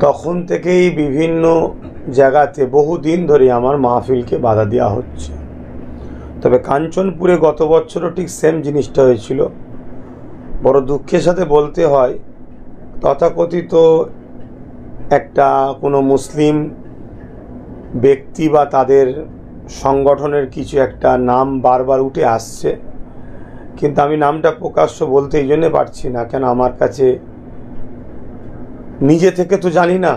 তখন থেকেই বিভিন্ন জায়গাতে বহুদিন ধরে আমার মাহফিলকে বাধা দেওয়া হচ্ছে। তবে কাঞ্চনপুরে গত বছরও ঠিক সেম জিনিসটা হয়েছিল। বড় দুঃখের সাথে বলতে হয়, তথাকথিত একটা কোনো মুসলিম ব্যক্তি বা তাদের সংগঠনের কিছু একটা নাম বারবার উঠে আসছে, কিন্তু আমি নামটা প্রকাশ্য বলতে এই জন্যে পারছি না, কেন আমার কাছে নিজে থেকে তো জানি না।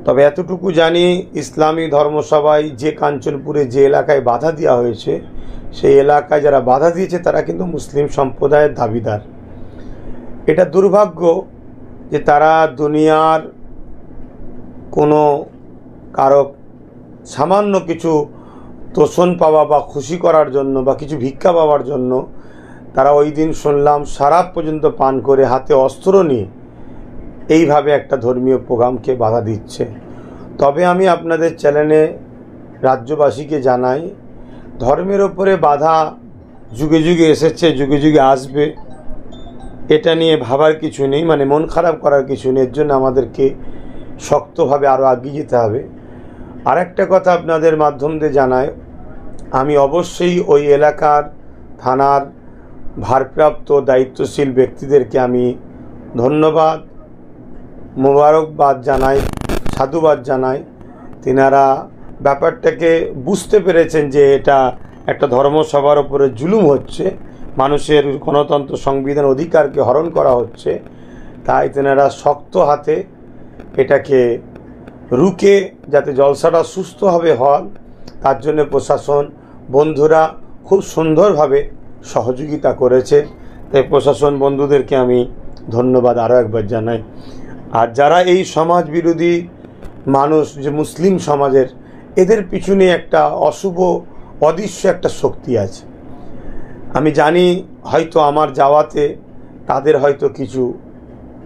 তবে এতটুকু জানি, ইসলামী ধর্মসভায় যে কাঞ্চনপুরে যে এলাকায় বাধা দেওয়া হয়েছে, সেই এলাকায় যারা বাধা দিয়েছে তারা কিন্তু মুসলিম সম্প্রদায়ের দাবিদার। এটা দুর্ভাগ্য যে তারা দুনিয়ার কোনো কারো সামান্য কিছু তোষণ পাওয়া বা খুশি করার জন্য বা কিছু ভিক্ষা পাওয়ার জন্য তারা ওই দিন শুনলাম শরাব পর্যন্ত পান করে হাতে অস্ত্র নিয়ে এইভাবে একটা ধর্মীয় প্রোগ্রামকে বাধা দিচ্ছে। তবে আমি আপনাদের চ্যানেলে রাজ্যবাসীকে জানাই, ধর্মের ওপরে বাধা যুগে যুগে এসেছে, যুগে যুগে আসবে, এটা নিয়ে ভাবার কিছু নেই, মানে মন খারাপ করার কিছু নেই। এর জন্য আমাদেরকে শক্তভাবে আরও এগিয়ে যেতে হবে। আর একটা কথা আপনাদের মাধ্যম দিয়ে জানাই, আমি অবশ্যই ওই এলাকার থানার ভারপ্রাপ্ত দায়িত্বশীল ব্যক্তিদেরকে আমি ধন্যবাদ, মোবারকবাদ জানাই, সাধুবাদ জানাই। তিনারা ব্যাপারটাকে বুঝতে পেরেছেন যে এটা একটা ধর্মসভার ওপরে জুলুম হচ্ছে, মানুষের গণতন্ত্র সংবিধান অধিকারকে হরণ করা হচ্ছে। তাই তেনারা শক্ত হাতে এটাকে রুখে যাতে জলসাটা সুস্থভাবে হন, তার জন্য প্রশাসন বন্ধুরা খুব সুন্দরভাবে সহযোগিতা করেছে। তাই প্রশাসন বন্ধুদেরকে আমি ধন্যবাদ আরও একবার জানাই। আর যারা এই সমাজ বিরোধী মানুষ, যে মুসলিম সমাজের, এদের পিছনে একটা অশুভ অদৃশ্য একটা শক্তি আছে। আমি জানি হয়তো আমার যাওয়াতে তাদের হয়তো কিছু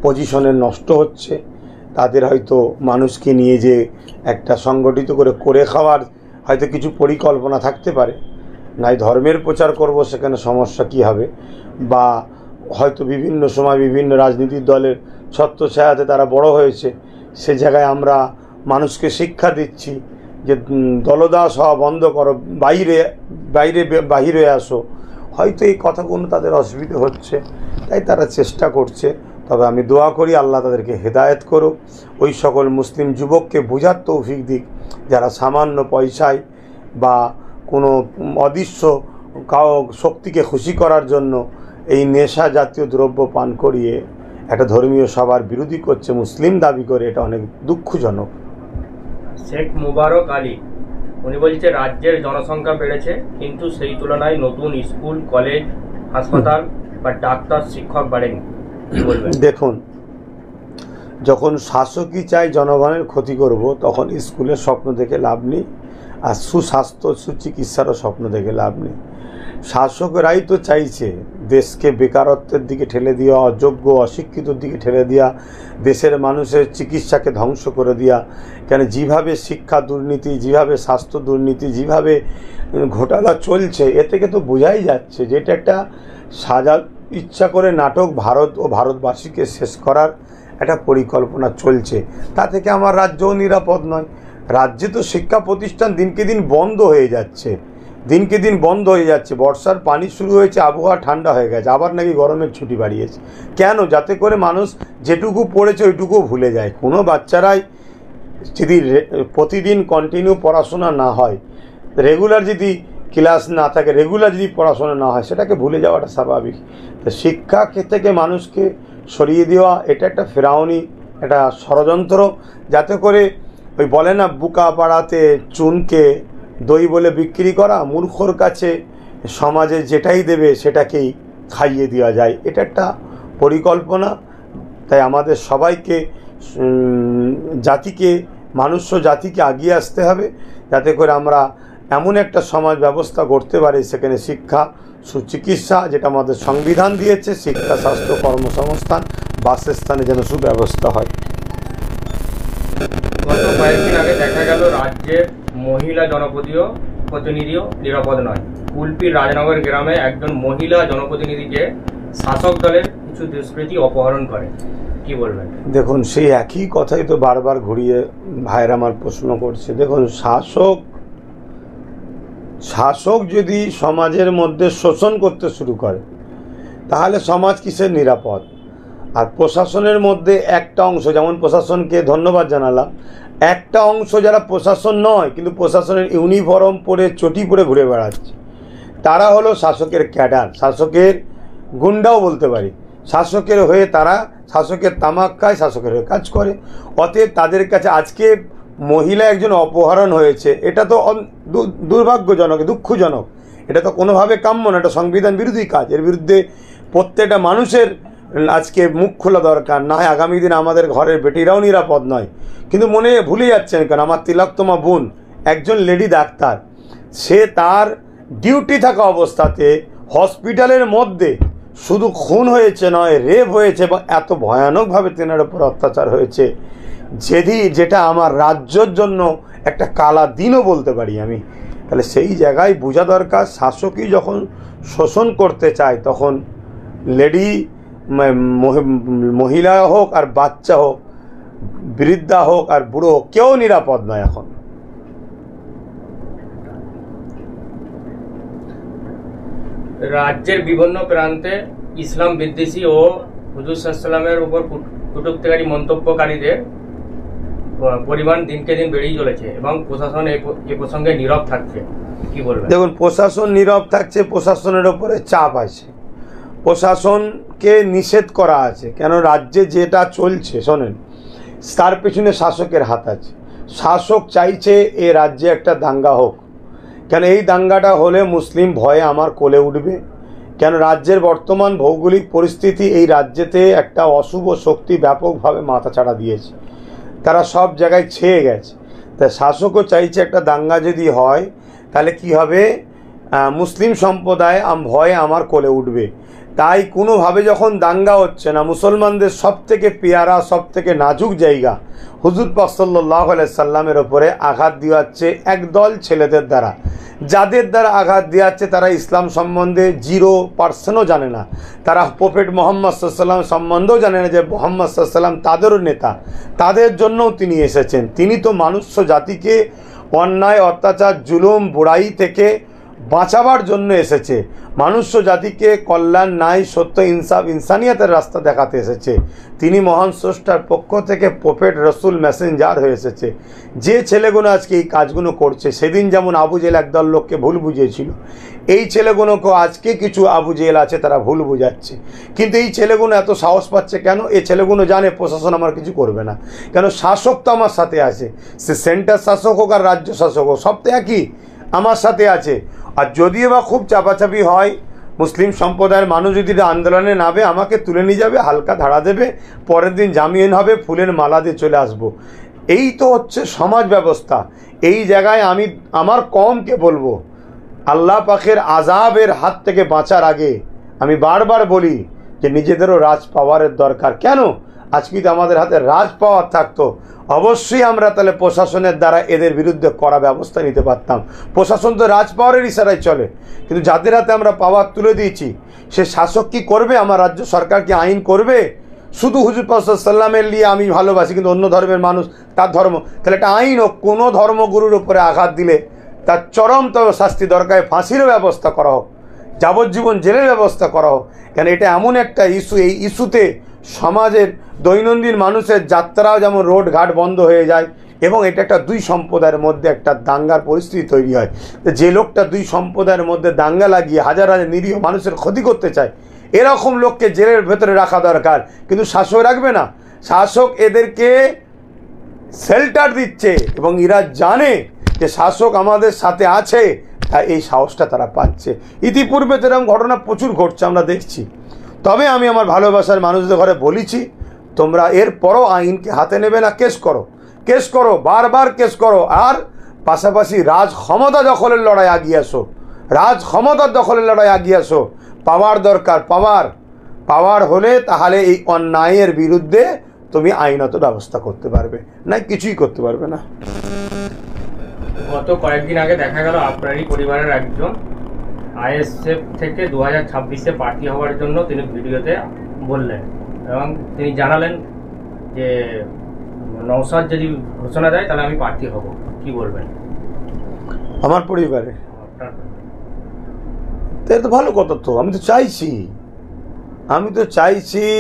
পজিশনের নষ্ট হচ্ছে, তাদের হয়তো মানুষকে নিয়ে যে একটা সংগঠিত করে খাওয়ার হয়তো কিছু পরিকল্পনা থাকতে পারে। নাই ধর্মের প্রচার করব, সেখানে সমস্যা কি হবে, বা হয়তো বিভিন্ন সময় বিভিন্ন রাজনীতির দলের ছত্রছায়াতে তারা বড় হয়েছে, সে জায়গায় আমরা মানুষকে শিক্ষা দিচ্ছি যে দলদাস হওয়া বন্ধ করো, বাইরে আসো। হয়তো এই কথাগুলো তাদের অসুবিধা হচ্ছে, তাই তারা চেষ্টা করছে। তবে আমি দোয়া করি আল্লাহ তাদেরকে হেদায়েত করুক, ওই সকল মুসলিম যুবককে বোঝার তৌফিক দিক যারা সামান্য পয়সায় বা কোনো অদৃশ্য শক্তিকে খুশি করার জন্য এই নেশা জাতীয় দ্রব্য পান করিয়ে একটা ধর্মীয় সভার বিরোধী করছে, মুসলিম দাবি করে। এটা অনেক দুঃখজনক। শেখ মুবারক আলী উনি বলছে রাজ্যের জনসংখ্যা বেড়েছে, কিন্তু সেই তুলনায় নতুন স্কুল, কলেজ, হাসপাতাল বা ডাক্তার, শিক্ষক বাড়েনি। কি বলবেন? দেখুন, যখন শাসকই চাই জনগণের ক্ষতি করব, তখন স্কুলের স্বপ্ন দেখে লাভ নেই, আর সুস্বাস্থ্য সুচিকিৎসারও স্বপ্ন দেখে লাভ নেই। শাসকরাই তো চাইছে দেশকে বেকারত্বের দিকে ঠেলে দেওয়া, অযোগ্য অশিক্ষিতর দিকে ঠেলে দেওয়া, দেশের মানুষের চিকিৎসাকে ধ্বংস করে দেওয়া। কেন যেভাবে শিক্ষা দুর্নীতি, যেভাবে স্বাস্থ্য দুর্নীতি, যেভাবে ঘোটালা চলছে, এ থেকে তো বোঝাই যাচ্ছে যে এটা একটা সাজা ইচ্ছা করে নাটক, ভারত ও ভারতবাসীকে শেষ করার একটা পরিকল্পনা চলছে। তা থেকে আমার রাজ্যও নিরাপদ নয়। রাজ্যে তো শিক্ষা প্রতিষ্ঠান দিনকে দিন বন্ধ হয়ে যাচ্ছে, দিনকে দিন বন্ধ হয়ে যাচ্ছে। বর্ষার পানি শুরু হয়েছে, আবহাওয়া ঠান্ডা হয়ে গেছে, আবার নাকি গরমের ছুটি বাড়িয়েছে। কেন? যাতে করে মানুষ যেটুকু পড়েছে ওইটুকু ভুলে যায়। কোনো বাচ্চারাই যদি প্রতিদিন কন্টিনিউ পড়াশোনা না হয়, রেগুলার যদি ক্লাস না থাকে, রেগুলার যদি পড়াশোনা না হয়, সেটাকে ভুলে যাওয়াটা স্বাভাবিক। তো শিক্ষা থেকে মানুষকে সরিয়ে দেওয়া এটা একটা ফেরাউনি একটা ষড়যন্ত্র, যাতে করে ওই বলে না বুকা পাড়াতে চুনকে দই বলে বিক্রি করা, মূর্খর কাছে সমাজে যেটাই দেবে সেটাকেই খাইয়ে দেওয়া যায়। এটা একটা পরিকল্পনা। তাই আমাদের সবাইকে, জাতিকে, জাতিকে এগিয়ে আসতে হবে, যাতে করে আমরা এমন একটা সমাজ ব্যবস্থা করতে পারি সেখানে শিক্ষা, সুচিকিৎসা, যেটা আমাদের সংবিধান দিয়েছে, শিক্ষা, স্বাস্থ্য, কর্মসংস্থান, বাসস্থানে যেন সুব্যবস্থা হয়। গত কয়েকদিন আগে দেখা গেল রাজ্যের মহিলা জনপ্রতিনিধিও নিরাপদ নয়। কুলপির রাজনগর গ্রামে একজন মহিলা জনপ্রতিনিধিকে শাসক দলের কিছু দুষ্কৃতী অপহরণ করে। কি বলবেন? দেখুন, সেই একই কথাই তো বারবার ঘুরিয়ে ভাইয়ের আমার প্রশ্ন করছে। দেখুন, শাসক যদি সমাজের মধ্যে শোষণ করতে শুরু করে তাহলে সমাজ কিসের নিরাপদ? আর প্রশাসনের মধ্যে একটা অংশ, যেমন প্রশাসনকে ধন্যবাদ জানালাম, একটা অংশ যারা প্রশাসন নয় কিন্তু প্রশাসনের ইউনিফর্ম পরে চটি পরে ঘুরে বেড়াচ্ছে, তারা হলো শাসকের ক্যাডার, শাসকের গুন্ডাও বলতে পারি। শাসকের হয়ে তারা শাসকের তামাক খায়, শাসকের হয়ে কাজ করে। অতএব তাদের কাছে আজকে মহিলা একজন অপহরণ হয়েছে, এটা তো দুর্ভাগ্যজনক, দুঃখজনক, এটা তো কোনোভাবে কাম্য না, এটা সংবিধান বিরোধী কাজ। এর বিরুদ্ধে প্রত্যেকটা মানুষের আজকে মুখ খোলা দরকার, না হয় আগামী দিন আমাদের ঘরের বেটিরাও নিরাপদ নয়। কিন্তু মনে ভুলে যাচ্ছেন কেন, আমার তিলকতমা বোন একজন লেডি ডাক্তার, সে তার ডিউটি থাকা অবস্থাতে হসপিটালের মধ্যে শুধু খুন হয়েছে নয়, রেপ হয়েছে এবং এত ভয়ানকভাবে তেনার উপর অত্যাচার হয়েছে, যেটা আমার রাজ্যের জন্য একটা কালা দিনও বলতে পারি আমি। তাহলে সেই জায়গায় বোঝা দরকার, শাসকই যখন শোষণ করতে চায় তখন লেডি, মহিলা হোক আর বাচ্চা হোক, বৃদ্ধা হোক আর বুড়ো হোক, কেউ নিরাপদ নয় এখন। রাজ্যের বিভিন্ন প্রান্তে ইসলাম বিদ্বেষী ও হুজুর সাল্লামের উপর কটূক্তিকারী মন্তব্যকারীদের পরিমাণ দিনকে দিন বেড়েই চলেছে এবং প্রশাসন এ প্রসঙ্গে নীরব থাকছে, কি বলবেন? দেখুন, প্রশাসন নীরব থাকছে, প্রশাসনের ওপরে চাপ আছে, প্রশাসনকে নিষেধ করা আছে। কেন, রাজ্যে যেটা চলছে শোনেন, তার পেছনে শাসকের হাত আছে। শাসক চাইছে এ রাজ্যে একটা দাঙ্গা হোক, কেন এই দাঙ্গাটা হলে মুসলিম ভয়ে আমার কোলে উঠবে। কেন, রাজ্যের বর্তমান ভৌগোলিক পরিস্থিতি এই রাজ্যেতে একটা অশুভ শক্তি ব্যাপকভাবে মাথাচাড়া দিয়েছে, তারা সব জায়গায় ছেয়ে গেছে। তাই শাসকও চাইছে একটা দাঙ্গা যদি হয় তাহলে কি হবে, মুসলিম সম্প্রদায় ভয়ে আমার কোলে উঠবে। তাই কোনোভাবে যখন দাঙ্গা হচ্ছে না, মুসলমানদের সবথেকে পেয়ারা, সবথেকে নাজুক জায়গা হুজুর পাক সাল্লাল্লাহু আলাইহি সাল্লামের ওপরে আঘাত দেওয়াচ্ছে একদল ছেলেদের দ্বারা, যাদের দ্বারা আঘাত দেওয়াচ্ছে তারা ইসলাম সম্বন্ধে 0% জানে না, তারা প্রফেট মুহাম্মদ সাল্লাল্লাহু আলাইহি সাল্লাম সম্বন্ধেও জানে না যে মুহাম্মদ সাল্লাল্লাহু আলাইহি সাল্লাম তাদেরও নেতা, তাদের জন্যও তিনি এসেছেন। তিনি তো মানুষ্য জাতিকে অন্যায়, অত্যাচার, জুলুম, বুড়াই থেকে বাঁচাবার জন্য এসেছে, মানুষ্য জাতিকে কল্যাণ, ন্যায়, সত্য, ইনসাফ, ইনসানিয়তের রাস্তা দেখাতে এসেছে। তিনি মহান স্রষ্টার পক্ষ থেকে প্রফেট, রসুল, মেসেঞ্জার হয়ে এসেছে। যে ছেলেগুলো আজকে এই কাজগুলো করছে, সেদিন যেমন আবু জেহেল একদল লোককে ভুল বুঝিয়েছিল, এই ছেলেগুলোকেও আজকে কিছু আবু জেহেল আছে তারা ভুল বুঝাচ্ছে। কিন্তু এই ছেলেগুলো এত সাহস পাচ্ছে কেন? এই ছেলেগুলো জানে প্রশাসন আমার কিছু করবে না, কেন শাসক তো আমার সাথে আছে, সে সেন্টার শাসক হোক আর রাজ্য শাসক হোক, সব তো একই, আমার সাথে আছে। আর যদিও বা খুব চাপাচাপি হয়, মুসলিম সম্প্রদায়ের মানুষ যদি আন্দোলনে নামে, আমাকে তুলে নিয়ে যাবে, হালকা ধাড়া দেবে, পরের দিন জামিন হবে, ফুলের মালা দিয়ে চলে আসব। এই তো হচ্ছে সমাজ ব্যবস্থা। এই জায়গায় আমি আমার কমকে বলবো, আল্লাহ পাকের আযাবের হাত থেকে বাঁচার আগে আমি বারবার বলি যে নিজেদেরও রাজ পাওয়ারের দরকার। কেন, আজকে যদি আমাদের হাতে রাজ পাওয়ার থাকতো, অবশ্যই আমরা তাহলে প্রশাসনের দ্বারা এদের বিরুদ্ধে কড়া ব্যবস্থা নিতে পারতাম। প্রশাসন তো রাজ পাওয়ারের ইশারায় চলে, কিন্তু যাদের হাতে আমরা পাওয়ার তুলে দিয়েছি, সে শাসক কি করবে? আমার রাজ্য সরকার কি আইন করবে? শুধু হুজুর পাক সাল্লাল্লাহু আলাইহি ওয়াসাল্লামের নিয়ে আমি ভালোবাসি, কিন্তু অন্য ধর্মের মানুষ তার ধর্ম, তাহলে একটা আইন হোক, কোনো ধর্মগুরুর উপরে আঘাত দিলে তার চরমতম শাস্তি দরকার, ফাঁসিরও ব্যবস্থা করা হোক, যাবজ্জীবন জেলের ব্যবস্থা করা হোক। কেন এটা এমন একটা ইস্যু, এই ইস্যুতে সমাজের দৈনন্দিন মানুষের যাত্রাও যেমন রোড ঘাট বন্ধ হয়ে যায়, এবং এটা একটা দুই সম্প্রদায়ের মধ্যে একটা দাঙ্গার পরিস্থিতি তৈরি হয়। যে লোকটা দুই সম্প্রদায়ের মধ্যে দাঙ্গা লাগিয়ে হাজার হাজার নিরীহ মানুষের ক্ষতি করতে চায়, এরকম লোককে জেলের ভেতরে রাখা দরকার। কিন্তু শাসক রাখবে না, শাসক এদেরকে শেল্টার দিচ্ছে এবং এরা জানে যে শাসক আমাদের সাথে আছে, তাই এই সাহসটা তারা পাচ্ছে। ইতিপূর্বে যেরকম ঘটনা প্রচুর ঘটছে আমরা দেখছি। তবে আমি আমার ভালোবাসার মানুষদের ঘরে বলেছি, তোমরা এরপরও আইনকে হাতে নেবে না, কেস করো, কেস করো, বারবার কেস করো। আর পাশাপাশি রাজ ক্ষমতা দখলের লড়াই এগিয়ে আসো, রাজ ক্ষমতার দখলের লড়াই এগিয়ে আসো। পাওয়ার দরকার, পাওয়ার হলে তাহলে এই অন্যায়ের বিরুদ্ধে তুমি আইনত ব্যবস্থা করতে পারবে, না কিছুই করতে পারবে না। গত কয়েকদিন আগে দেখা গেল আপনারই পরিবারের একজন আইএসএফ থেকে 2026-এ প্রার্থী হওয়ার জন্য তিনি ভিডিওতে বললেন এবং তিনি জানালেন যে নওশাদ যদি ঘোষণা দেয় তাহলে আমি প্রার্থী হব, কি বলবেন? আমার পরিবারে আপনার এটা তো ভালো কথা, তো আমি তো চাইছি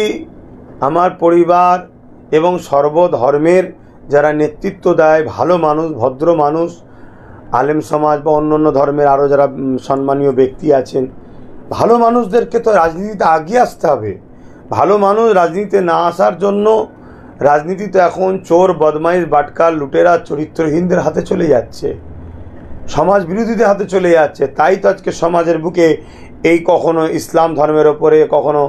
আমার পরিবার এবং সর্বধর্মের যারা নেতৃত্ব দেয়, ভালো মানুষ, ভদ্র মানুষ, আলেম সমাজ বা অন্য অন্য ধর্মের আরও যারা সম্মানীয় ব্যক্তি আছেন, ভালো মানুষদেরকে তো রাজনীতিতে আগিয়ে আসতে হবে। ভালো মানুষ রাজনীতিতে না আসার জন্য রাজনীতি তো এখন চোর, বদমাইশ, বাটকার, লুটেরা, চরিত্রহীনদের হাতে চলে যাচ্ছে, সমাজ বিরোধীদের হাতে চলে যাচ্ছে। তাই তো আজকে সমাজের বুকে এই কখনো ইসলাম ধর্মের ওপরে, কখনো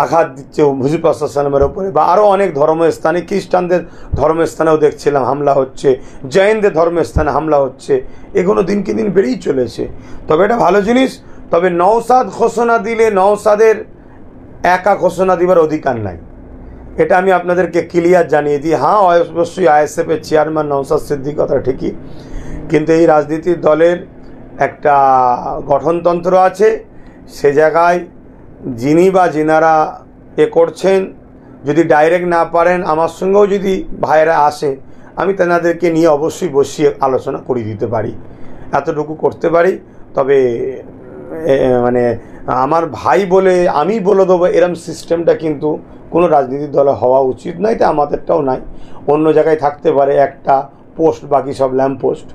আঘাত দিচ্ছে হুজুর পাক সাল্লাল্লাহু আলাইহি ওয়াসাল্লামের ওপরে, বা আরও অনেক ধর্মস্থানে, খ্রিস্টানদের ধর্মস্থানেও দেখছিলাম হামলা হচ্ছে, জৈনদের ধর্মস্থানে হামলা হচ্ছে। এগুলো দিনকে দিন বেড়েই চলেছে। তবে এটা ভালো জিনিস। তবে নওশাদ ঘোষণা দিলে নওশাদের একা ঘোষণা দিবার অধিকার নাই, এটা আমি আপনাদেরকে ক্লিয়ার জানিয়ে দিই। হ্যাঁ, অবশ্যই আইএসএফের চেয়ারম্যান নওশাদ সিদ্দিকী, কথা ঠিকই, কিন্তু এই রাজনীতির দলের একটা গঠনতন্ত্র আছে। সে জায়গায় যিনি বা যিনারা করছেন, যদি ডাইরেক্ট না পারেন, আমার সঙ্গেও যদি ভাইয়েরা আসে, আমি তেনাদেরকে নিয়ে অবশ্যই বসিয়ে আলোচনা করে দিতে পারি, এতটুকু করতে পারি। তবে মানে আমার ভাই বলে আমি বলে দেবো এরম সিস্টেমটা কিন্তু কোনো রাজনীতির দলে হওয়া উচিত নয়। এটা আমাদেরটাও নাই, অন্য জায়গায় থাকতে পারে একটা পোস্ট, বাকি সব ল্যাম্প পোস্ট।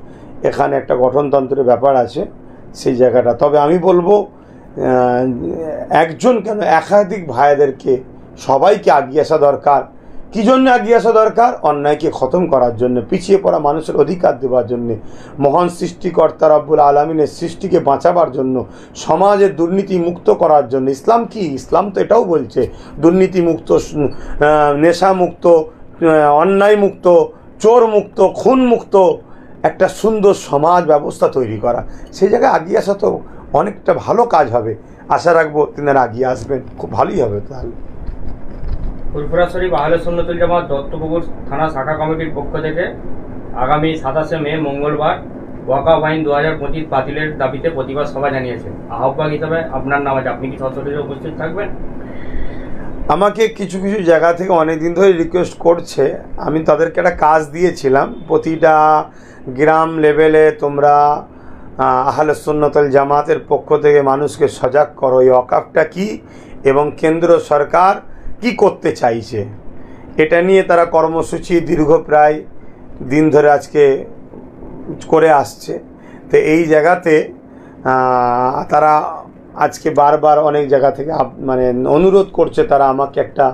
এখানে একটা গঠনতন্ত্রের ব্যাপার আছে সেই জায়গাটা। তবে আমি বলবো একজন কেন, একাধিক ভাইদেরকে সবাইকে আগিয়ে আসা দরকার। কী জন্য আগিয়ে আসা দরকার? অন্যায়কে খতম করার জন্য, পিছিয়ে পড়া মানুষের অধিকার দেওয়ার জন্যে, মহান সৃষ্টিকর্তা রব্বুল আলামিনের সৃষ্টিকে বাঁচাবার জন্য, সমাজের দুর্নীতি মুক্ত করার জন্য। ইসলাম কি? ইসলাম তো এটাও বলছে দুর্নীতি মুক্ত, নেশা মুক্ত, অন্যায় মুক্ত, চোর মুক্ত, খুন মুক্ত একটা সুন্দর সমাজ ব্যবস্থা তৈরি করা। সেই জায়গায় আগিয়ে আসা তো অনেকটা ভালো কাজ হবে। আশা রাখবো তিনারা আগিয়ে আসবেন, খুব ভালোই হবে। তাহলে ফুরফুরা শরীফ আহলে সুন্নাতুল জামাত দত্তপুকুর থানা শাখা কমিটির পক্ষ থেকে আগামী 27শে মে মঙ্গলবার ওয়াকফ আইন 2025 বাতিলের দাবিতে প্রতিবাদ সভা জানিয়েছে। আহ্বায়ক হিসাবে আপনার নাম আছে, আপনি কি সশরীরে উপস্থিত থাকবেন? আমাকে কিছু কিছু জায়গা থেকে অনেক দিন ধরে রিকোয়েস্ট করছে, আমি তাদেরকে একটা কাজ দিয়েছিলাম, প্রতিটা গ্রাম লেভেলে তোমরা আহলে সুন্নাতুল জামাতের পক্ষ থেকে মানুষকে সজাগ করো এই ওয়াকফটা কি এবং কেন্দ্র সরকার কি করতে চাইছে। এটা নিয়ে তারা কর্মসূচি দীর্ঘ প্রায় দিন ধরে আজকে করে আসছে। তো এই জায়গাতে তারা আজকে বারবার অনেক জায়গা থেকে মানে অনুরোধ করছে তারা আমাকে একটা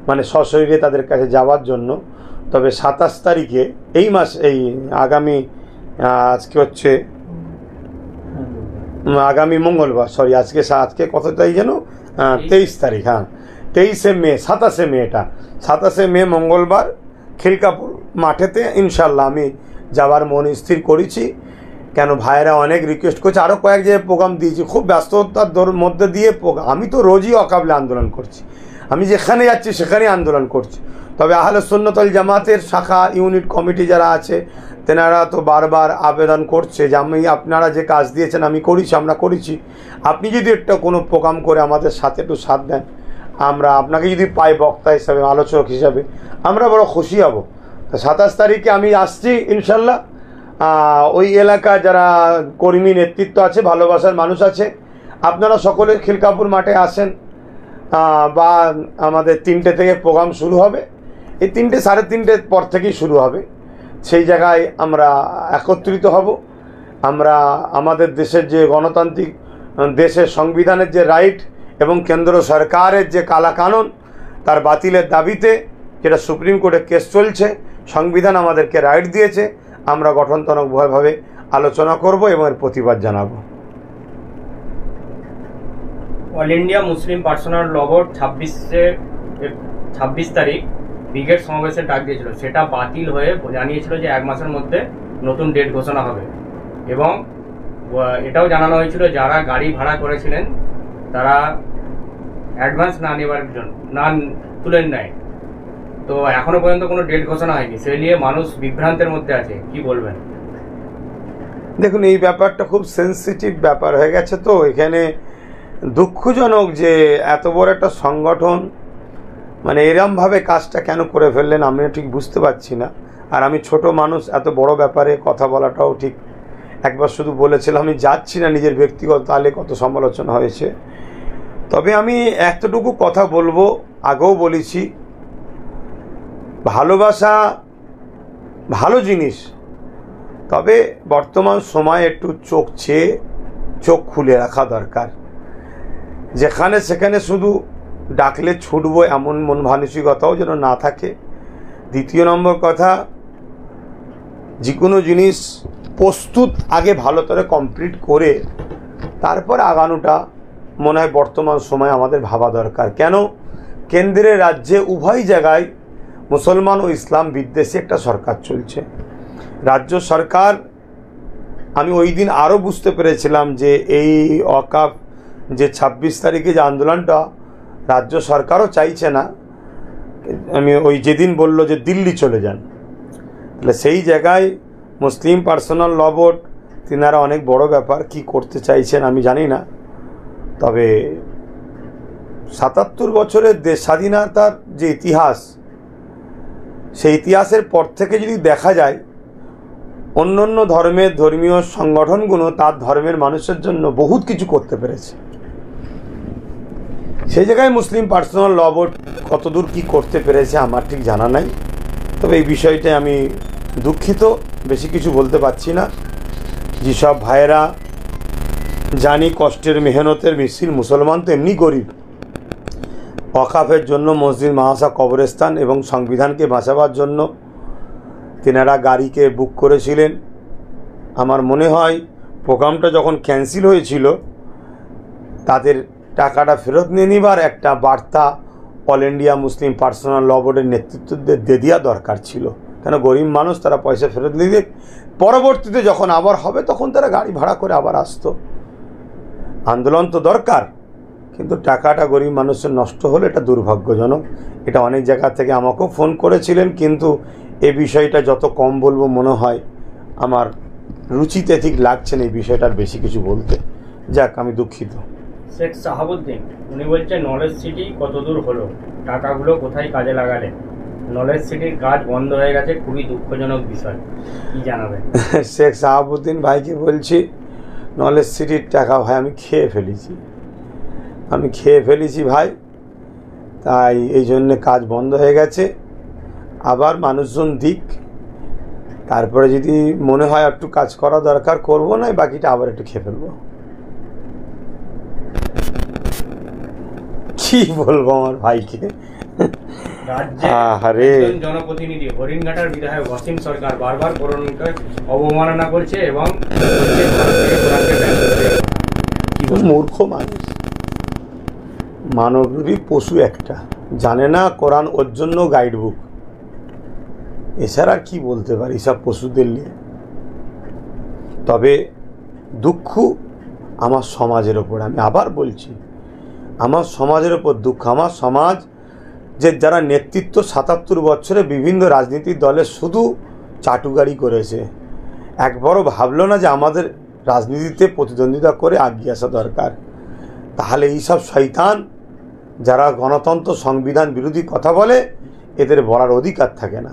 মানে সশরীরে তাদের কাছে যাওয়ার জন্য। তবে 27 তারিখে এই মাস, এই আগামী আজকে হচ্ছে আগামী মঙ্গলবার, আজকে কত তারিখ যেন, 23 তারিখ, হ্যাঁ 27শে মে, এটা 27শে মে মঙ্গলবার খিলকাপুর মাঠেতে ইনশাল্লাহ আমি যাওয়ার মন স্থির করেছি। কেন ভাইয়েরা অনেক রিকোয়েস্ট করছে, আরও কয়েক জায়গায় প্রোগ্রাম দিয়েছি, খুব ব্যস্ততার মধ্যে দিয়ে আমি তো রোজই ওয়াকফে আন্দোলন করছি, আমি যেখানে যাচ্ছি সেখানেই আন্দোলন করছি। তবে আহলে সুন্নাতুল জামাতের শাখা ইউনিট কমিটি যারা আছে তেনারা তো বারবার আবেদন করছে যে আপনারা যে কাজ দিয়েছেন আমরা করেছি, আপনি যদি একটা কোনো প্রোগ্রাম করে আমাদের সাথে একটু সাথ দেন, আমরা আপনাকে যদি পাই বক্তা হিসাবে, আলোচক হিসাবে, আমরা বড় খুশি হব। তো 27 তারিখে আমি আসছি ইনশাল্লাহ। ওই এলাকায় যারা কর্মী নেতৃত্ব আছে, ভালোবাসার মানুষ আছে, আপনারা সকলে খিলকাপুর মাঠে আসেন। বা আমাদের 3টে থেকে প্রোগ্রাম শুরু হবে, এই 3টে 3:30 পর থেকেই শুরু হবে। সেই জায়গায় আমরা একত্রিত হব। আমরা আমাদের দেশের যে গণতান্ত্রিক দেশের সংবিধানের যে রাইট এবং কেন্দ্র সরকারের যে কালা কানুন তার বাতিলের দাবিতে, যেটা সুপ্রিম কোর্টে কেস চলছে, সংবিধান আমাদেরকে রাইট দিয়েছে, আমরা গঠনতন্ত্রভাবে আলোচনা করব এবং এর প্রতিবাদ জানাবো। অল ইন্ডিয়া মুসলিম পার্সোনাল ল বোর্ড 26 তারিখ ব্রিগেড সমাবেশের ডাক দিয়েছিল, সেটা বাতিল হয়ে জানিয়েছিল যে 1 মাসের মধ্যে নতুন ডেট ঘোষণা হবে। এবং এটাও জানানো হয়েছিল যারা গাড়ি ভাড়া করেছিলেন তারা অ্যাডভান্স না নেওয়ার জন্য তুলে নেয়। তো এখনো পর্যন্ত কোনো ডেট ঘোষণা হয়নি, সেই নিয়ে মানুষ বিভ্রান্তের মধ্যে আছে, কি বলবেন? দেখুন, এই ব্যাপারটা খুব সেন্সিটিভ ব্যাপার হয়ে গেছে। তো এখানে দুঃখজনক যে এত বড় একটা সংগঠন মানে এরমভাবে কাজটা কেন করে ফেললেন আমি ঠিক বুঝতে পারছি না। আর আমি ছোট মানুষ, এত বড় ব্যাপারে কথা বলাটাও ঠিক, একবার শুধু বলেছিলাম আমি যাচ্ছি না নিজের ব্যক্তিগত, তাহলে কত সমালোচনা হয়েছে। তবে আমি এতটুকু কথা বলবো, আগেও বলেছি, ভালোবাসা ভালো জিনিস, তবে বর্তমান সময়ে একটু চোখ খুলে রাখা দরকার। যেখানে সেখানে শুধু ডাকলে ছুটবো এমন মন মানসিকতাও যেন না থাকে। দ্বিতীয় নম্বর কথা, যে কোনো জিনিস প্রস্তুত আগে ভালো করে কমপ্লিট করে তারপর আগানোটা মনে হয় বর্তমান সময়ে আমাদের ভাবা দরকার। কেন? কেন্দ্রে রাজ্যে উভয় জায়গায় মুসলমান ও ইসলাম বিদ্বেষী একটা সরকার চলছে। রাজ্য সরকার, আমি ওই দিন আরও বুঝতে পেরেছিলাম যে এই ওয়াকফ যে 26 তারিখে যে আন্দোলনটা রাজ্য সরকারও চাইছে না। আমি ওই যেদিন বলল যে দিল্লি চলে যান, তাহলে সেই জায়গায় মুসলিম পার্সোনাল ল বোর্ড তিনারা অনেক বড় ব্যাপার কি করতে চাইছেন আমি জানি না। তবে 77 বছরের দেশ স্বাধীনতার যে ইতিহাস, সেই ইতিহাসের পর থেকে যদি দেখা যায় অন্য অন্য ধর্মের ধর্মীয় সংগঠনগুলো তার ধর্মের মানুষের জন্য বহুত কিছু করতে পেরেছে। সেই জায়গায় মুসলিম পার্সোনাল ল বোর্ড কতদূর কী করতে পেরেছে আমার ঠিক জানা নাই। তবে এই বিষয়টায় আমি দুঃখিত, বেশি কিছু বলতে পারছি না। যেসব ভাইয়েরা জানি কষ্টের মেহনতের মিছিল, মুসলমান তো এমনি গরিব, ওয়াকফের জন্য মসজিদ মাদ্রাসা কবরস্থান এবং সংবিধানকে বাঁচাবার জন্য তেনারা গাড়িকে বুক করেছিলেন। আমার মনে হয় প্রোগ্রামটা যখন ক্যান্সেল হয়েছিল তাদের টাকাটা ফেরত নিয়ে নেবার একটা বার্তা অল ইন্ডিয়া মুসলিম পার্সোনাল ল বোর্ডের নেতৃত্বদের দিয়ে দেওয়া দরকার ছিল। কেন গরিব মানুষ, তারা পয়সা ফেরত নিয়ে পরবর্তীতে যখন আবার হবে তখন তারা গাড়ি ভাড়া করে আবার আসতো। আন্দোলন তো দরকার, কিন্তু টাকাটা গরিব মানুষের নষ্ট হলে এটা দুর্ভাগ্যজনক। এটা অনেক জায়গা থেকে আমাকেও ফোন করেছিলেন, কিন্তু এই বিষয়টা যত কম বলবো মনে হয় আমার রুচিতে ঠিক লাগছে না এই বিষয়টার বেশি কিছু বলতে। যাক, আমি দুঃখিত। শেখ সাহাবুদ্দিন উনি বলছেন নলেজ সিটি কতদূর হলো, টাকাগুলো কোথায় কাজে লাগালেন? নলেজ সিটির কাজ বন্ধ হয়ে গেছে, খুবই দুঃখজনক বিষয়, কি জানাবেন? শেখ সাহাবুদ্দিন ভাইকে বলছি, নলেজ সিটির টাকা ভাই আমি খেয়ে ফেলেছি ভাই, তাই এই জন্যে কাজ বন্ধ হয়ে গেছে। আবার মানুষজন দিক, তারপরে যদি মনে হয় একটু কাজ করা দরকার করবো, না বাকিটা আবার একটু খেয়ে ফেলবো। কি বলবো আমার ভাইকে। জনপ্রতিনিধি হরিণঘাটার বিধায়ক অসীম সরকার বারবার কোরআনকে অবমাননা করছে এবং মূর্খ মানুষ, মানবরূপী পশু একটা, জানে না কোরআন ওর জন্য গাইড বুক, এছাড়া কি বলতে পারি সব পশুদের নিয়ে। তবে দুঃখ আমার সমাজের ওপর, আমি আবার বলছি আমার সমাজের ওপর দুঃখ। আমার সমাজ যে যারা নেতৃত্ব 77 বছরে বিভিন্ন রাজনীতির দলে শুধু চাটুকারি করেছে, একবারও ভাবলো না যে আমাদের রাজনীতিতে প্রতিদ্বন্দ্বিতা করে এগিয়ে আসা দরকার। তাহলে এইসব শয়তান যারা গণতন্ত্র সংবিধান বিরোধী কথা বলে, এদের বলার অধিকার থাকে না।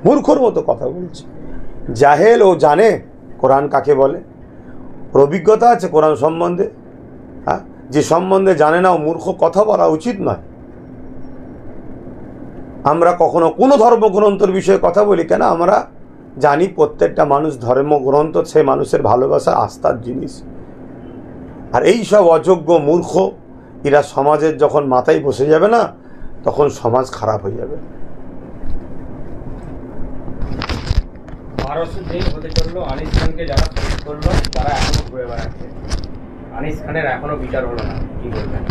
মূর্খর মতো কথা বলছে, জাহেল ও জানে কোরআন কাকে বলে, ওর অভিজ্ঞতা আছে কোরআন সম্বন্ধে। হ্যাঁ, যে সম্বন্ধে জানে না ও মূর্খ কথা বলা উচিত নয়। আমরা কখনো কোনো ধর্মগ্রন্থের বিষয়ে কথা বলি কেন? আমরা জানি প্রত্যেকটা মানুষ ধর্মগ্রন্থ সে মানুষের ভালোবাসা আস্থার জিনিস। আর এই সব অযোগ্য মূর্খ এরা সমাজের যখন মাথায় বসে যাবে না, তখন সমাজ খারাপ হয়ে যাবে। 1200 দিন হতে চললো আনিস খানকে যারা শহীদ করলো তারা এখনো ঘুরে বেড়াচ্ছে, আনিস খানের এখনো বিচার হলো না, কি বলবেন?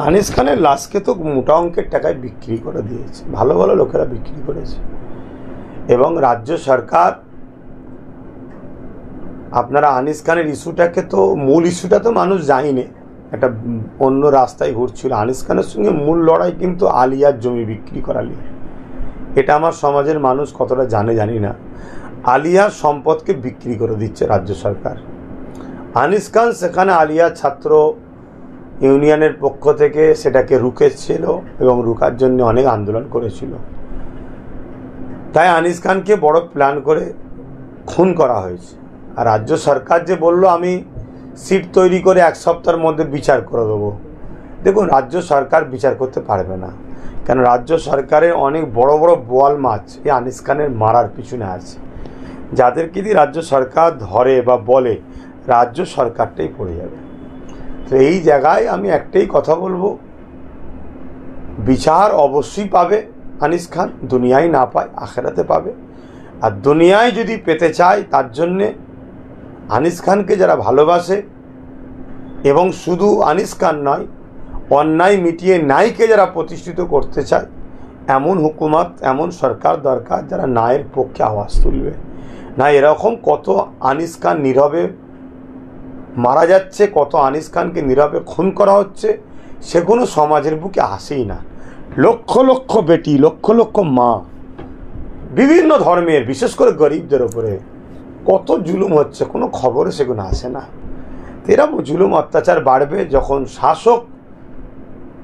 আনিস খানের লাশকে তো মোটা অঙ্কের টাকায় বিক্রি করে দিয়েছে, ভালো ভালো লোকেরা বিক্রি করেছে। এবং রাজ্য সরকার, আপনারা আনিস খানের ইস্যুটাকে তো, মূল ইস্যুটা তো মানুষ জানেনি, একটা অন্য রাস্তায় ঘুরছিল। আনিস খানের সঙ্গে মূল লড়াই কিন্তু আলিয়ার জমি বিক্রি করা নিয়ে। এটা আমার সমাজের মানুষ কতটা জানি না। আলিয়ার সম্পদকে বিক্রি করে দিচ্ছে রাজ্য সরকার। আনিস খান সেখানে আলিয়ার ছাত্র ইউনিয়নের পক্ষ থেকে সেটাকে রুখেছিল এবং রুখার জন্য অনেক আন্দোলন করেছিল। তাই আনিস খানকে বড় প্ল্যান করে খুন করা হয়েছে। আর রাজ্য সরকার যে বলল আমি সিট তৈরি করে 1 সপ্তাহের মধ্যে বিচার করে দেবো, দেখুন রাজ্য সরকার বিচার করতে পারবে না, কেন রাজ্য সরকারের অনেক বড় বড় বোয়াল মাছ এই আনিস খানের মারার পিছনে আছে। যাদেরকে দিয়ে রাজ্য সরকার ধরে বা বলে রাজ্য সরকারটাই পড়ে যাবে। তো এই জায়গায় আমি একটাই কথা বলবো, বিচার অবশ্যই পাবে আনিস খান, দুনিয়ায় না পায় আখেরাতে পাবে। আর দুনিয়ায় যদি পেতে চায় তার জন্যে আনিস খানকে যারা ভালোবাসে এবং শুধু আনিস খান নয়, অন্যায় মিটিয়ে ন্যায়কে যারা প্রতিষ্ঠিত করতে চায়, এমন হুকুমত এমন সরকার দরকার যারা ন্যায়ের পক্ষে আওয়াজ তুলবে। না এরকম কত আনিস খান নীরবে মারা যাচ্ছে, কত আনিস খানকে নীরবে খুন করা হচ্ছে, সেগুলো সমাজের বুকে আসেই না। লক্ষ লক্ষ বেটি, লক্ষ লক্ষ মা, বিভিন্ন ধর্মের বিশেষ করে গরিবদের ওপরে কত জুলুম হচ্ছে, কোনো খবরে সেগুলো আসে না। এরকম জুলুম অত্যাচার বাড়বে যখন শাসক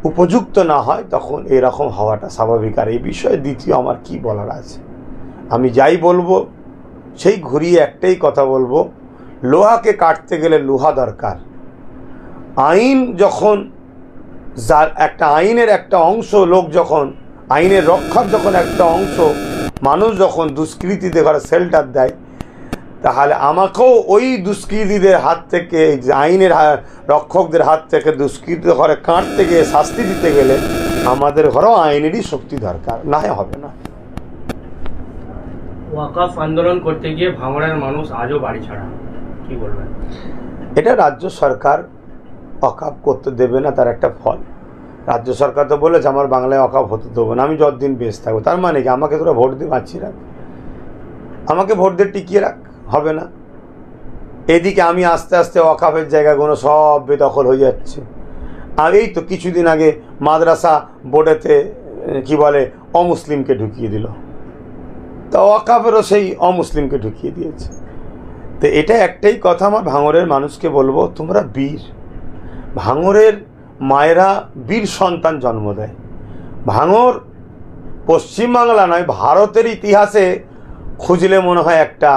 উপযুক্ত না হয়, তখন এরকম হওয়াটা স্বাভাবিক। আর এই বিষয়ে দ্বিতীয় আমার কি বলার আছে, আমি যাই বলবো সেই ঘুরিয়ে একটাই কথা বলবো, লোহাকে কাটতে গেলে লোহা দরকার। আইন যখন একটা আইনের একটা অংশ লোক যখন আইনের রক্ষার যখন একটা অংশ মানুষ যখন দুষ্কৃতীদের ঘরে শেল্টার দেয়, তাহলে আমাকেও ওই দুষ্কৃতীদের হাত থেকে, আইনের রক্ষকদের হাত থেকে দুষ্কৃতীদের ঘরে কাটতে গিয়ে শাস্তি দিতে গেলে আমাদের ঘরেও আইনেরই শক্তি দরকার, না হবে না। ওয়াকফ আন্দোলন করতে গিয়ে ভাঙড়ের মানুষ আজও বাড়ি ছাড়া, কি বলবেন? এটা রাজ্য সরকার ওয়াকফ করতে দেবে না, তার একটা ফল। রাজ্য সরকার তো বলেছে আমার বাংলায় ওয়াকফ হতে দেবো না, আমি যতদিন বেঁচে থাকবো। তার মানে কি আমাকে তোরা ভোট দিয়ে বাঁচিয়ে রাখ, আমাকে ভোট দিয়ে টিকিয়ে রাখ, হবে না। এদিকে আমি আস্তে আস্তে ওয়াকফের জায়গাগুলো সব বেদখল হয়ে যাচ্ছে। আর এই তো কিছুদিন আগে মাদ্রাসা বোর্ডেতে কি বলে অমুসলিমকে ঢুকিয়ে দিল, তা ওয়াকফেরও সেই অমুসলিমকে ঢুকিয়ে দিয়েছে। তো এটা একটাই কথা আমার ভাঙড়ের মানুষকে বলবো, তোমরা বীর, ভাঙড়ের মায়েরা বীর সন্তান জন্ম দেয়। ভাঙড় পশ্চিমবাংলা নয়, ভারতের ইতিহাসে খুঁজলে মনে হয় একটা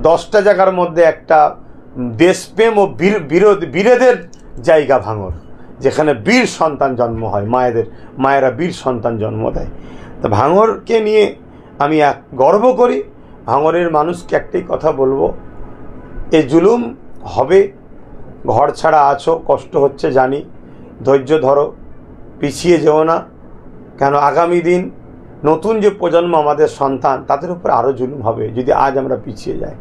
10টা জায়গার মধ্যে একটা দেশপ্রেম ও বীরেদের জায়গা ভাঙড়, যেখানে বীর সন্তান জন্ম হয়, মায়েরা বীর সন্তান জন্ম দেয়। তো ভাঙড়কে নিয়ে আমি গর্ব করি। ভাঙড়ের মানুষকে একটাই কথা বলবো, এই জুলুম হবে, ঘর ছাড়া আছো, কষ্ট হচ্ছে জানি, ধৈর্য ধরো, পিছিয়ে যেও না। কেন আগামী দিন নতুন যে প্রজন্ম আমাদের সন্তান, তাদের উপর আরও জুলুম হবে যদি আজ আমরা পিছিয়ে যাই।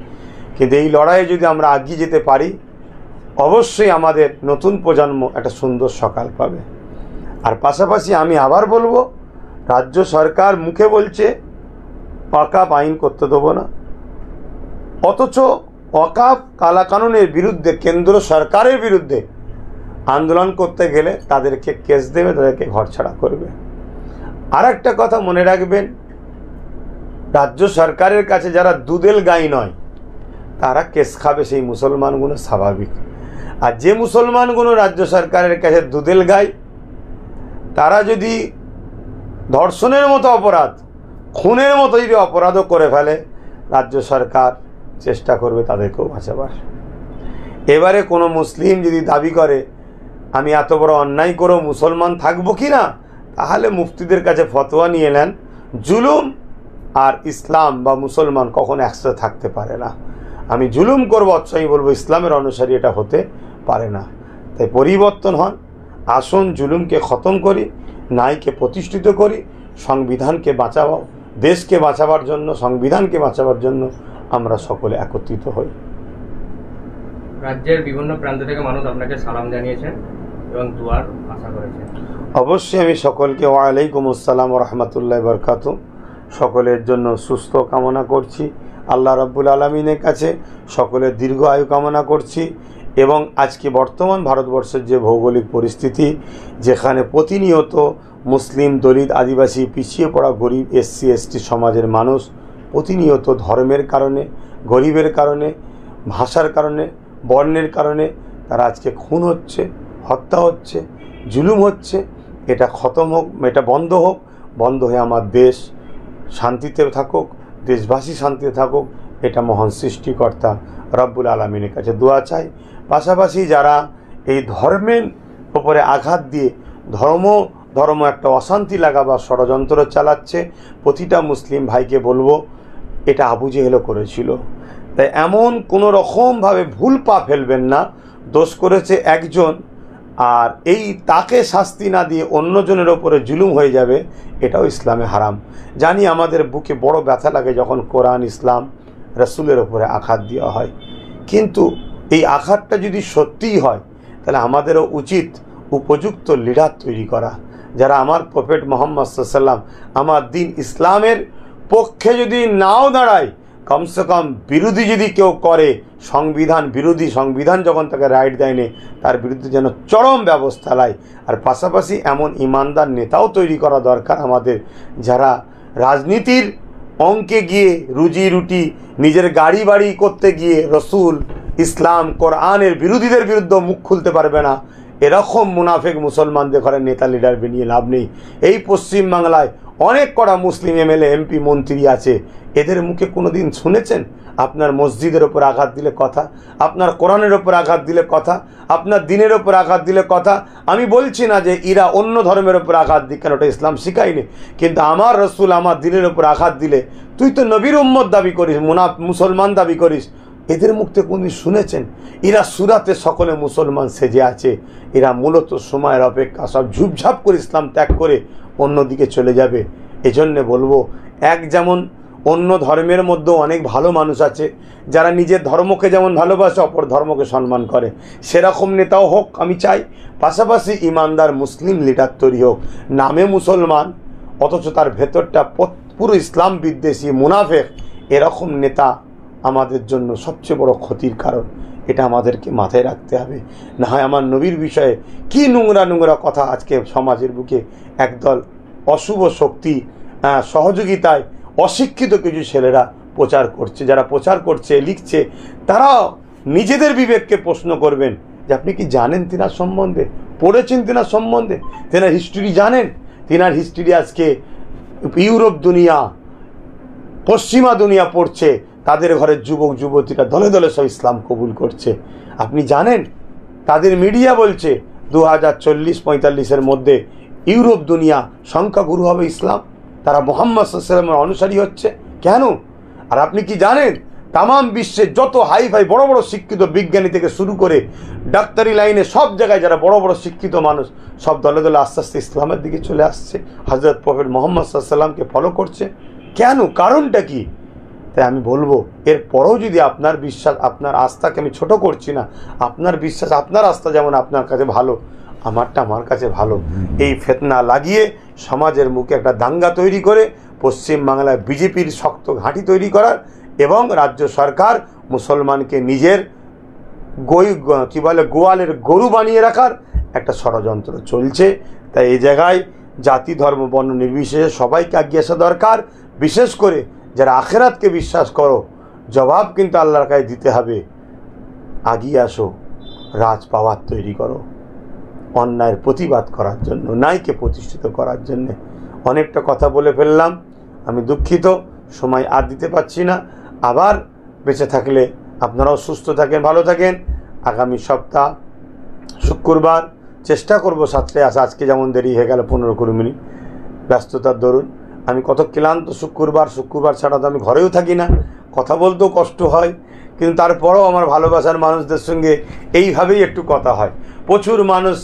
কিন্তু এই লড়াইয়ে যদি আমরা এগিয়ে যেতে পারি, অবশ্যই আমাদের নতুন প্রজন্ম একটা সুন্দর সকাল পাবে। আর পাশাপাশি আমি আবার বলবো, রাজ্য সরকার মুখে বলছে ওয়াকফ আইন করতে দেবো না, অথচ ওয়াকফ কালাকানুনের বিরুদ্ধে কেন্দ্র সরকারের বিরুদ্ধে আন্দোলন করতে গেলে তাদেরকে কেস দেবে, তাদেরকে ঘর ছাড়া করবে। আর একটা কথা মনে রাখবেন, রাজ্য সরকারের কাছে যারা দুধেল গাই নয় তারা কেস খাবে, সেই মুসলমানগুলো স্বাভাবিক। আর যে মুসলমানগুলো রাজ্য সরকারের কাছে দুধেল গাই, তারা যদি ধর্ষণের মতো অপরাধ, খুনের মতো যদি অপরাধও করে ফেলে, রাজ্য সরকার চেষ্টা করবে তাদেরকেও বাঁচাবার। এবারে কোনো মুসলিম যদি দাবি করে আমি এত বড় অন্যায় করেও মুসলমান থাকবো কি না, তাহলে মুফতিদের কাছে ফতোয়া নিয়ে নেন, জুলুম আর ইসলাম বা মুসলমান কখনো একসাথে থাকতে পারে না। আমি জুলুম করবো অথচ বলবো ইসলামের অনুসারী, এটা হতে পারে না। তাই পরিবর্তন হন, আসুন জুলুমকে খতম করি, ন্যায়কে প্রতিষ্ঠিত করি, সংবিধানকে বাঁচাবো, দেশকে বাঁচাবার জন্য, সংবিধানকে বাঁচাবার জন্য আমরা সকলে একত্রিত হই। রাজ্যের বিভিন্ন প্রান্ত থেকে মানুষ আপনাকে সালাম জানিয়েছেন এবং দুয়ার আশা করেছেন। অবশ্যই আমি সকলকে ওয়ালাইকুম আসসালাম ওয়া রাহমাতুল্লাহি ওয়া বারাকাতুহু সকলের জন্য সুস্থ কামনা করছি, আল্লাহ রাব্বুল আলামিনের কাছে সকলের দীর্ঘ আয়ু কামনা করছি। এবং আজকে বর্তমান ভারতবর্ষের যে ভৌগোলিক পরিস্থিতি, যেখানে প্রতিনিয়ত মুসলিম, দলিত, আদিবাসী, পিছিয়ে পড়া, গরিব, এসসি এসটি সমাজের মানুষ প্রতিনিয়ত ধর্মের কারণে, গরিবের কারণে, ভাষার কারণে, বর্ণের কারণে তারা আজকে খুন হচ্ছে, হত্যা হচ্ছে, জুলুম হচ্ছে, এটা খতম হোক, এটা বন্ধ হোক। বন্ধ হয়ে আমার দেশ শান্তিতে থাকুক, দেশবাসী শান্তিতে থাকুক, এটা মহান সৃষ্টিকর্তা রব্বুল আলমিনের কাছে দোয়া চাই। পাশাপাশি যারা এই ধর্মের উপরে আঘাত দিয়ে ধর্ম একটা অশান্তি লাগাবার ষড়যন্ত্র চালাচ্ছে, প্রতিটা মুসলিম ভাইকে বলবো এটা আবু জেহেলও করেছিল। তাই এমন কোনো রকমভাবে ভুল পা ফেলবেন না। দোষ করেছে একজন, আর তাকে শাস্তি না দিয়ে অন্যজনের ওপরে জুলুম হয়ে যাবে, এটাও ইসলামে হারাম। জানি আমাদের বুকে বড় ব্যথা লাগে যখন কোরআন, ইসলাম, রাসূলের ওপরে আঘাত দেওয়া হয়, কিন্তু এই আঘাতটা যদি সত্যিই হয় তাহলে আমাদেরও উচিত উপযুক্ত লিডার তৈরি করা, যারা আমার প্রফেট মুহাম্মদ সাল্লাল্লাহু আলাইহি ওয়াসাল্লাম আমার দিন ইসলামের পক্ষে যদি নাও দাঁড়ায়, কমসে কম বিরোধী যদি কেউ করে, সংবিধান বিরোধী, সংবিধান যখন তাকে রাইট দেয়নি, তার বিরুদ্ধে যেন চরম ব্যবস্থা নেয়। আর পাশাপাশি এমন ইমানদার নেতাও তৈরি করা দরকার আমাদের, যারা রাজনীতির অঙ্কে গিয়ে রুজি রুটি নিজের গাড়ি বাড়ি করতে গিয়ে রসুল, ইসলাম, কোরআনের বিরোধীদের বিরুদ্ধে মুখ খুলতে পারবে না। এরকম মুনাফেক মুসলমানদের ঘরে নেতা লিডার বানিয়ে লাভ নেই। এই পশ্চিমবাংলায় অনেক কটা মুসলিম এমএলএ, এমপি, মন্ত্রী আছে, এদের মুখে কোনো দিন শুনেছেন আপনার মসজিদের ওপর আঘাত দিলে কথা, আপনার কোরআনের ওপর আঘাত দিলে কথা, আপনার দিনের ওপর আঘাত দিলে কথা? আমি বলছি না যে এরা অন্য ধর্মের ওপর আঘাত দিক, কেন ওটা ইসলাম শিখায়নি, কিন্তু আমার রসুল আমার দিনের ওপর আঘাত দিলে তুই তো নবীর উম্মত দাবি করিস, মুসলমান দাবি করিস, এদের মুখ থেকে কোনদিন শুনেছেন? এরা সুরাতে সকলে মুসলমান সেজে আছে, এরা মূলত সময়ের অপেক্ষা, সব ঝুপঝাপ করে ইসলাম ত্যাগ করে অন্যদিকে চলে যাবে। এজন্যে বলবো, যেমন অন্য ধর্মের মধ্যেও অনেক ভালো মানুষ আছে যারা নিজের ধর্মকে যেমন ভালোবাসে, অপর ধর্মকে সম্মান করে, সেরকম নেতাও হোক আমি চাই। পাশাপাশি ইমানদার মুসলিম লিডার তৈরি হোক, নামে মুসলমান অথচ তার ভেতরটা পুরো ইসলাম বিদ্বেষী মুনাফেক, এরকম নেতা আমাদের জন্য সবচেয়ে বড় ক্ষতির কারণ। এটা আমাদেরকে মাথায় রাখতে হবে। না হয় আমার নবীর বিষয়ে কি নোংরা নোংরা কথা আজকে সমাজের বুকে একদল অশুভ শক্তি সহযোগিতায় অশিক্ষিত কিছু ছেলেরা প্রচার করছে। যারা প্রচার করছে, লিখছে, তারাও নিজেদের বিবেককে প্রশ্ন করবেন যে আপনি কি জানেন তিনার সম্বন্ধে, পড়েছেন তিনার সম্বন্ধে, তিনার হিস্ট্রি জানেন? তিনার হিস্ট্রি আজকে ইউরোপ দুনিয়া, পশ্চিমা দুনিয়া পড়ছে, তাদের ঘরের যুবক যুবতীরা দলে দলে সব ইসলাম কবুল করছে। আপনি জানেন তাদের মিডিয়া বলছে 2040-45-এর মধ্যে ইউরোপ দুনিয়া সংখ্যাগুরু হবে ইসলাম, তারা মুহাম্মদ সাল্লাল্লাহু আলাইহি ওয়াসাল্লামের অনুসারী হচ্ছে। কেন? আর আপনি কি জানেন তামাম বিশ্বের যত হাই বড় বড় শিক্ষিত বিজ্ঞানী থেকে শুরু করে ডাক্তারি লাইনে সব জায়গায় যারা বড় বড় শিক্ষিত মানুষ, সব দলে দলে আস্তে আস্তে ইসলামের দিকে চলে আসছে, হযরত প্রফেট মুহাম্মদ সাল্লাল্লাহু আলাইহি ওয়াসাল্লামকে ফলো করছে। কেন? কারণটা কি? তাই আমি বলবো, এরপরেও যদি আপনার বিশ্বাস, আপনার আস্থাকে আমি ছোট করছি না, আপনার বিশ্বাস, আপনার আস্থা যেমন আপনার কাছে ভালো, আমারটা আমার কাছে ভালো, এই ফিতনা লাগিয়ে সমাজের মুখে একটা দাঙ্গা তৈরি করে পশ্চিমবাংলায় বিজেপির শক্ত ঘাঁটি তৈরি করার এবং রাজ্য সরকার মুসলমানকে নিজের গোয়ালের গরু বানিয়ে রাখার একটা ষড়যন্ত্র চলছে। তাই এই জায়গায় জাতি, ধর্ম, বর্ণ নির্বিশেষে সবাইকে এগিয়ে আসা দরকার। বিশেষ করে যারা আখেরাতকে বিশ্বাস করো, জবাব কিন্তু আল্লাহর কাছে দিতে হবে। আগিয়ে আসো, রাজ পাওয়ার তৈরি করো, অন্যায়ের প্রতিবাদ করার জন্য, ন্যায়কে প্রতিষ্ঠিত করার জন্যে। অনেকটা কথা বলে ফেললাম, আমি দুঃখিত, সময় আর দিতে পারছি না। আবার বেঁচে থাকলে আপনারাও সুস্থ থাকেন, ভালো থাকেন। আগামী সপ্তাহ শুক্রবার চেষ্টা করব 7টায় আসা। আজকে যেমন দেরি হয়ে গেল 15-20 মিনিট ব্যস্ততার দরুন। আমি কত ক্লান্ত, শুক্রবার ছাড়া তো আমি ঘরেও থাকি না, কথা বলতেও কষ্ট হয়, কিন্তু তারপরেও আমার ভালোবাসার মানুষদের সঙ্গে এইভাবেই একটু কথা হয়। প্রচুর মানুষ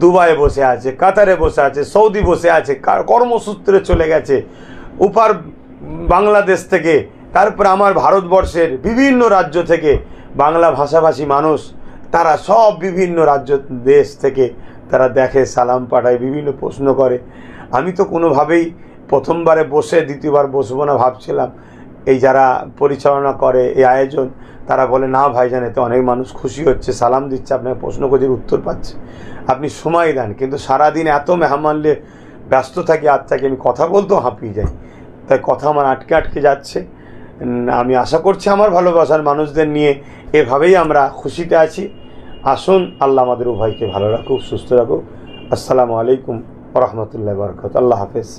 দুবাইয়ে বসে আছে, কাতারে বসে আছে, সৌদি বসে আছে, কর্মসূত্রে চলে গেছে, উপার বাংলাদেশ থেকে, তারপরে আমার ভারতবর্ষের বিভিন্ন রাজ্য থেকে বাংলা ভাষাভাষী মানুষ, তারা সব বিভিন্ন রাজ্য দেশ থেকে তারা দেখে, সালাম পাঠায়, বিভিন্ন প্রশ্ন করে। আমি তো কোনোভাবেই প্রথমবারে বসে দ্বিতীয়বার বসবো না ভাবছিলাম। এই যারা পরিচালনা করে এই আয়োজন, তারা বলে না ভাইজান, এতে অনেক মানুষ খুশি হচ্ছে, সালাম দিচ্ছে, আপনাকে প্রশ্ন করছে, উত্তর পাচ্ছে, আপনি সময় দেন। কিন্তু সারাদিন এত মেহমানলে ব্যস্ত থাকি, আর থাকি, আমি কথা বলতেও হাঁপিয়ে যাই। তাই কথা আমার আটকে যাচ্ছে। আমি আশা করছি আমার ভালোবাসার মানুষদের নিয়ে এভাবেই আমরা খুশিতে আছি। আসুন, আল্লাহ আমাদের উভয়কে ভালো রাখুক, সুস্থ রাখুক। আসসালামু আলাইকুম ওয়া রাহমাতুল্লাহি ওয়া বারাকাতুহু। আল্লাহ হাফেজ।